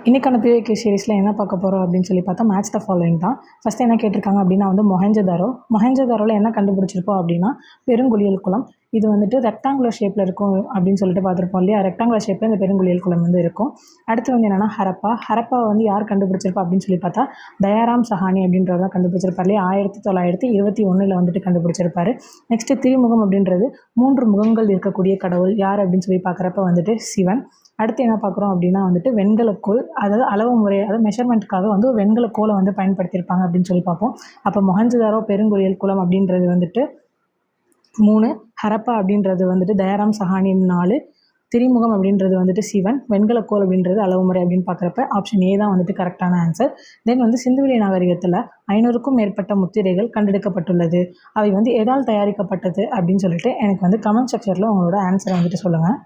இன்றைக்கான பிஓகே சீரிஸில் என்ன பார்க்க போகிறோம் அப்படின்னு சொல்லி பார்த்தா மேட்ச் த ஃபாலோயிங் தான். ஃபஸ்ட்டு என்ன கேட்டிருக்காங்க அப்படின்னா மொஹஞ்சதாரோவில் என்ன கண்டுபிடிச்சிருப்போம் அப்படின்னா பெருங்குளியல் குளம். இது வந்துட்டு ரெக்டாங்குலர் ஷேப்பில் இருக்கும் அப்படின்னு சொல்லிட்டு பார்த்துருப்போம் இல்லையா. ரெக்டாங்குலர் ஷேப்பில் இந்த பெருங்குளியல் குளம் வந்து இருக்கும். அடுத்து வந்து என்னென்னா ஹரப்பா வந்து யார் கண்டுபிடிச்சிருப்பா அப்படின்னு சொல்லி பார்த்தா தயாராம் சஹானி அப்படின்றத கண்டுபிடிச்சிருப்பார் இல்லையா. 1921 வந்துட்டு கண்டுபிடிச்சிருப்பாரு. நெக்ஸ்ட்டு திரிமுகம் அப்படின்றது 3 முகங்கள் இருக்கக்கூடிய கடவுள் யார் அப்படின்னு சொல்லி பார்க்குறப்ப வந்துட்டு சிவன். அடுத்து என்ன பார்க்குறோம் அப்படின்னா வந்துட்டு வெண்கலக்கோல், அதாவது அளவு முறை, அதாவது மெஷர்மெண்ட்டுக்காக வந்து வெண்கலக்கோலை வந்து பயன்படுத்தியிருப்பாங்க அப்படின்னு சொல்லி பார்ப்போம். அப்போ மொஹஞ்சதாரோ பெருங்குளியல் குளம் அப்படின்றது வந்துட்டு 3, ஹரப்பா அப்படின்றது வந்துட்டு தயாராம் சஹானி 4, திரிமுகம் அப்படின்றது வந்துட்டு சிவன், வெண்கலக்கோல் அப்படின்றது அளவு முறை அப்படின்னு பார்க்குறப்ப ஆப்ஷன் ஏ தான் வந்துட்டு கரெக்டான ஆன்சர். தென் வந்து சிந்துவெளி நாகரிகத்தில் 500க்கும் மேற்பட்ட முத்திரைகள் கண்டெடுக்கப்பட்டுள்ளது. அவை வந்து எதால் தயாரிக்கப்பட்டது அப்படின்னு சொல்லிட்டு எனக்கு வந்து கமெண்ட் செக்ஷனில் உங்களோட ஆன்சரை வந்துட்டு சொல்லுங்கள்.